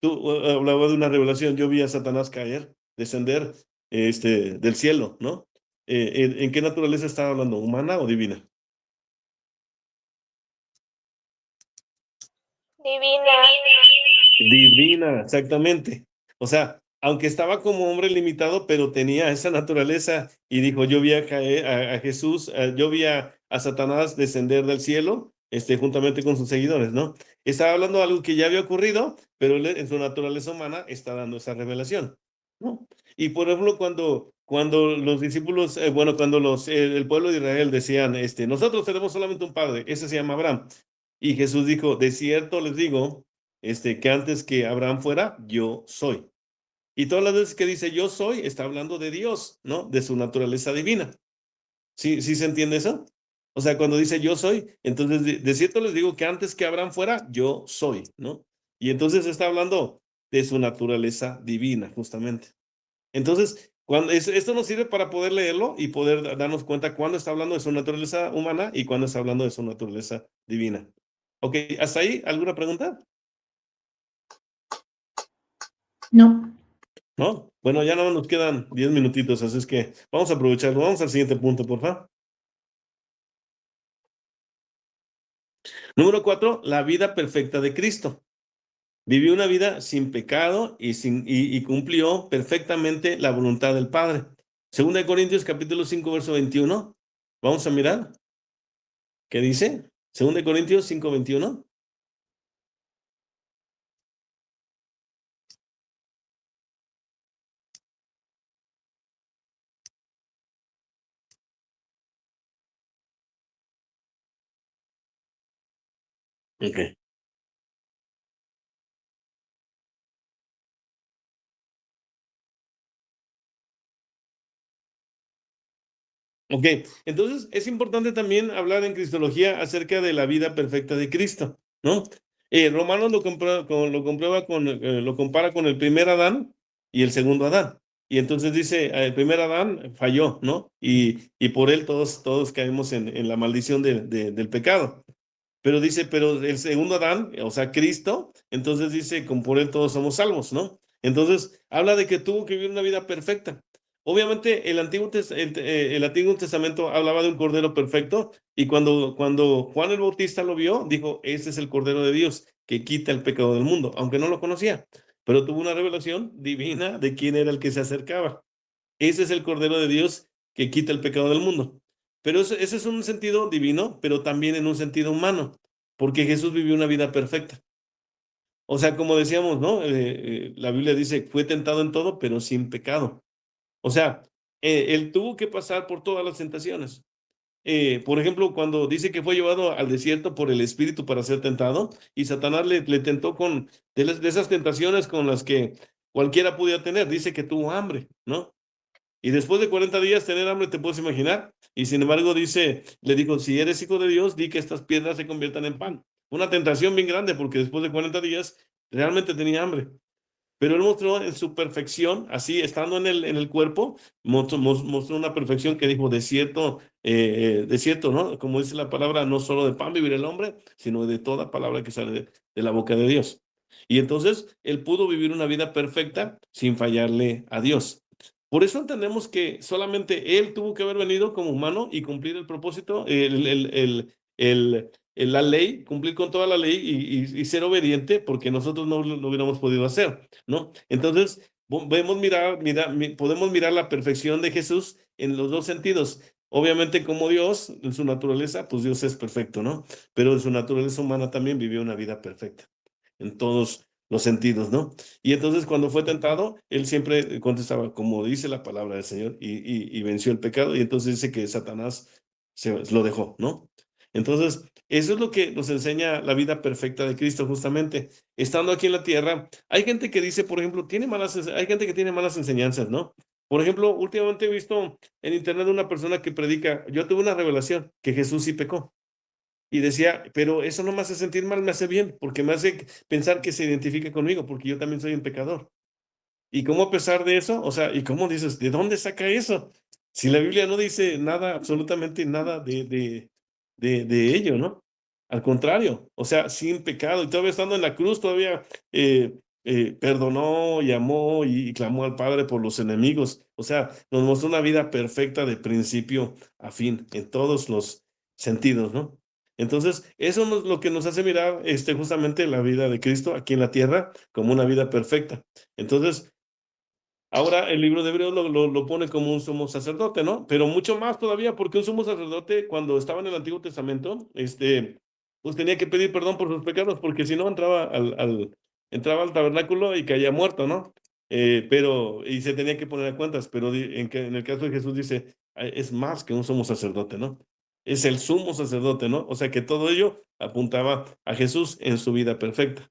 [SPEAKER 1] tú hablaba de una revelación, yo vi a Satanás caer, descender del cielo, ¿no? ¿En qué naturaleza estaba hablando? ¿Humana o divina? Divina, exactamente. O sea, aunque estaba como hombre limitado, pero tenía esa naturaleza y dijo, yo vi a Jesús, yo vi a Satanás descender del cielo, juntamente con sus seguidores, ¿no? Estaba hablando de algo que ya había ocurrido, pero él en su naturaleza humana está dando esa revelación, ¿no? Y por ejemplo, cuando los discípulos, cuando el pueblo de Israel decían, nosotros tenemos solamente un padre, ese se llama Abraham. Y Jesús dijo, de cierto les digo, que antes que Abraham fuera, yo soy. Y todas las veces que dice yo soy, está hablando de Dios, ¿no? De su naturaleza divina. ¿Sí se entiende eso? O sea, cuando dice yo soy, entonces de cierto les digo que antes que Abraham fuera, yo soy, ¿no? Y entonces está hablando de su naturaleza divina, justamente. Entonces, esto nos sirve para poder leerlo y poder darnos cuenta cuándo está hablando de su naturaleza humana y cuándo está hablando de su naturaleza divina. Ok, ¿hasta ahí alguna pregunta?
[SPEAKER 3] No.
[SPEAKER 1] ¿No? Bueno, ya nada más nos quedan 10 minutitos, así es que vamos a aprovecharlo. Vamos al siguiente punto, por favor. Número 4, la vida perfecta de Cristo. Vivió una vida sin pecado y cumplió perfectamente la voluntad del Padre. 2 Corintios capítulo 5, verso 21. Vamos a mirar. ¿Qué dice? 2 Corintios 5, 21. Ok. Ok, entonces es importante también hablar en Cristología acerca de la vida perfecta de Cristo, ¿no? Romanos lo compara con el primer Adán y el segundo Adán. Y entonces dice, el primer Adán falló, ¿no? Y por él todos caemos en la maldición del pecado. Pero dice, pero el segundo Adán, o sea, Cristo, entonces dice, por él todos somos salvos, ¿no? Entonces habla de que tuvo que vivir una vida perfecta. Obviamente el Antiguo Testamento hablaba de un cordero perfecto y cuando Juan el Bautista lo vio, dijo, este es el cordero de Dios que quita el pecado del mundo, aunque no lo conocía, pero tuvo una revelación divina de quién era el que se acercaba. Ese es el cordero de Dios que quita el pecado del mundo. Pero ese es un sentido divino, pero también en un sentido humano, porque Jesús vivió una vida perfecta. O sea, como decíamos, ¿no? La Biblia dice, fue tentado en todo, pero sin pecado. O sea, él tuvo que pasar por todas las tentaciones. Por ejemplo, cuando dice que fue llevado al desierto por el Espíritu para ser tentado, y Satanás le tentó de esas tentaciones con las que cualquiera podía tener. Dice que tuvo hambre, ¿no? Y después de 40 días tener hambre, te puedes imaginar. Y sin embargo le dijo, si eres hijo de Dios, di que estas piedras se conviertan en pan. Una tentación bien grande porque después de 40 días realmente tenía hambre. Pero él mostró en su perfección, así estando en el cuerpo, mostró una perfección que dijo, de cierto, ¿no? Como dice la palabra, no solo de pan vivir el hombre, sino de toda palabra que sale de la boca de Dios. Y entonces él pudo vivir una vida perfecta sin fallarle a Dios. Por eso entendemos que solamente él tuvo que haber venido como humano y cumplir el propósito, la ley, cumplir con toda la ley y ser obediente, porque nosotros no lo hubiéramos podido hacer, ¿no? Entonces, podemos mirar la perfección de Jesús en los dos sentidos. Obviamente, como Dios, en su naturaleza, pues Dios es perfecto, ¿no? Pero en su naturaleza humana también vivió una vida perfecta en todos los sentidos, ¿no? Y entonces cuando fue tentado, él siempre contestaba como dice la palabra del Señor y venció el pecado, y entonces dice que Satanás se lo dejó, ¿no? Entonces, eso es lo que nos enseña la vida perfecta de Cristo, justamente. Estando aquí en la tierra, hay gente que dice, por ejemplo, hay gente que tiene malas enseñanzas, ¿no? Por ejemplo, últimamente he visto en internet una persona que predica, yo tuve una revelación, que Jesús sí pecó. Y decía, pero eso no me hace sentir mal, me hace bien, porque me hace pensar que se identifica conmigo, porque yo también soy un pecador. ¿Y cómo a pesar de eso? O sea, ¿y cómo dices, de dónde saca eso? Si la Biblia no dice nada, absolutamente nada de ello, ¿no? Al contrario, o sea, sin pecado, y todavía estando en la cruz, todavía perdonó y amó y clamó al Padre por los enemigos. O sea, nos mostró una vida perfecta de principio a fin, en todos los sentidos, ¿no? Entonces, eso es lo que nos hace mirar justamente la vida de Cristo aquí en la tierra como una vida perfecta. Entonces, ahora el libro de Hebreos lo pone como un sumo sacerdote, ¿no? Pero mucho más todavía, porque un sumo sacerdote, cuando estaba en el Antiguo Testamento, pues tenía que pedir perdón por sus pecados, porque si no entraba entraba al tabernáculo y caía muerto, ¿no? Y se tenía que poner a cuentas, pero en el caso de Jesús dice, es más que un sumo sacerdote, ¿no? Es el sumo sacerdote, ¿no? O sea que todo ello apuntaba a Jesús en su vida perfecta.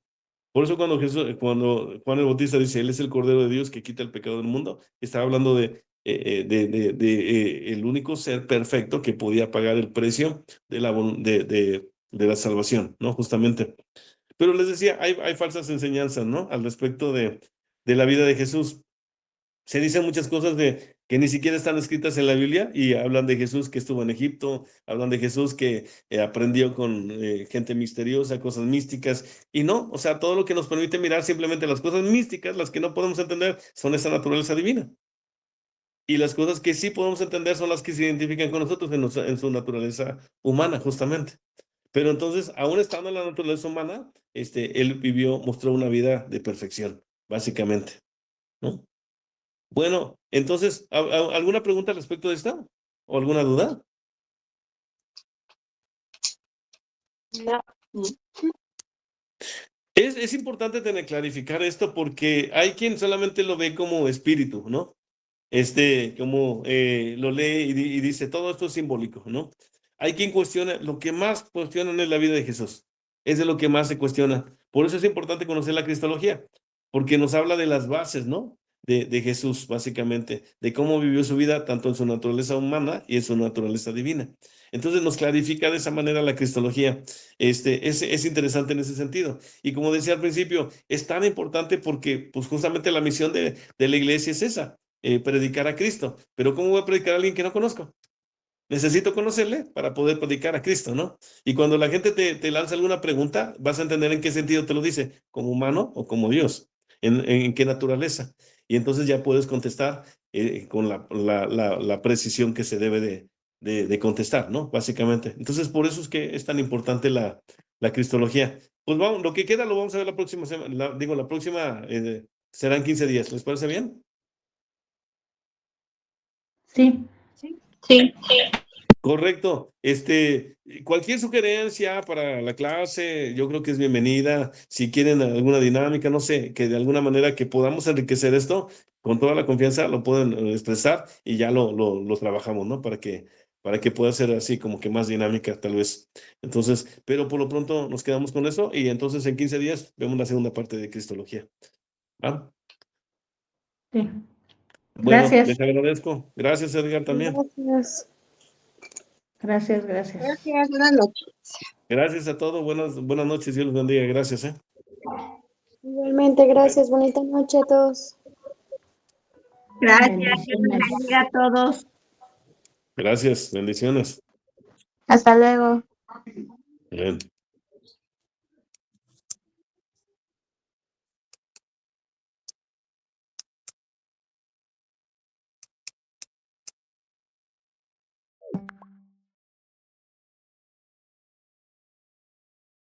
[SPEAKER 1] Por eso cuando Juan el Bautista dice, Él es el Cordero de Dios que quita el pecado del mundo, estaba hablando de el único ser perfecto que podía pagar el precio de la salvación, ¿no? Justamente. Pero les decía, hay falsas enseñanzas, ¿no? Al respecto de la vida de Jesús. Se dicen muchas cosas que ni siquiera están escritas en la Biblia y hablan de Jesús que estuvo en Egipto, hablan de Jesús que aprendió con gente misteriosa, cosas místicas, y no, o sea, todo lo que nos permite mirar simplemente las cosas místicas, las que no podemos entender, son esa naturaleza divina. Y las cosas que sí podemos entender son las que se identifican con nosotros en su naturaleza humana, justamente. Pero entonces, aún estando en la naturaleza humana, él mostró una vida de perfección, básicamente, ¿no? Bueno, entonces, ¿alguna pregunta al respecto de esta? ¿O alguna duda?
[SPEAKER 2] No.
[SPEAKER 1] Es importante clarificar esto porque hay quien solamente lo ve como espíritu, ¿no? Como lo lee y dice, todo esto es simbólico, ¿no? Hay quien cuestiona, lo que más cuestionan es la vida de Jesús. Es de lo que más se cuestiona. Por eso es importante conocer la cristología, porque nos habla de las bases, ¿no? De Jesús, básicamente, de cómo vivió su vida, tanto en su naturaleza humana y en su naturaleza divina. Entonces nos clarifica de esa manera la cristología. Es interesante en ese sentido. Y como decía al principio, es tan importante porque pues justamente la misión de la iglesia es esa, predicar a Cristo. Pero ¿cómo voy a predicar a alguien que no conozco? Necesito conocerle para poder predicar a Cristo, ¿no? Y cuando la gente te lanza alguna pregunta, vas a entender en qué sentido te lo dice, como humano o como Dios, en qué naturaleza. Y entonces ya puedes contestar con la precisión que se debe de contestar, ¿no? Básicamente. Entonces, por eso es que es tan importante la cristología. Pues vamos, lo que queda lo vamos a ver la próxima semana, la próxima serán 15 días. ¿Les parece bien?
[SPEAKER 3] Sí.
[SPEAKER 8] Sí.
[SPEAKER 1] Correcto. Cualquier sugerencia para la clase, yo creo que es bienvenida. Si quieren alguna dinámica, no sé, que de alguna manera que podamos enriquecer esto, con toda la confianza lo pueden expresar y ya lo trabajamos, ¿no? Para que pueda ser así como que más dinámica, tal vez. Entonces, pero por lo pronto nos quedamos con eso y entonces en 15 días vemos la segunda parte de Cristología. ¿Ah?
[SPEAKER 3] Sí.
[SPEAKER 1] Bueno,
[SPEAKER 3] Gracias.
[SPEAKER 1] les agradezco. Gracias, Edgar, también.
[SPEAKER 4] Gracias.
[SPEAKER 3] Gracias.
[SPEAKER 6] Gracias, buenas noches.
[SPEAKER 1] Gracias a todos. Buenas noches. Dios los bendiga. Gracias, ¿eh?
[SPEAKER 4] Igualmente, gracias. Bonita noche a todos.
[SPEAKER 9] Gracias.
[SPEAKER 3] Bendiciones.
[SPEAKER 9] Bendiga a todos.
[SPEAKER 1] Gracias. Bendiciones.
[SPEAKER 4] Hasta luego.
[SPEAKER 1] Bien.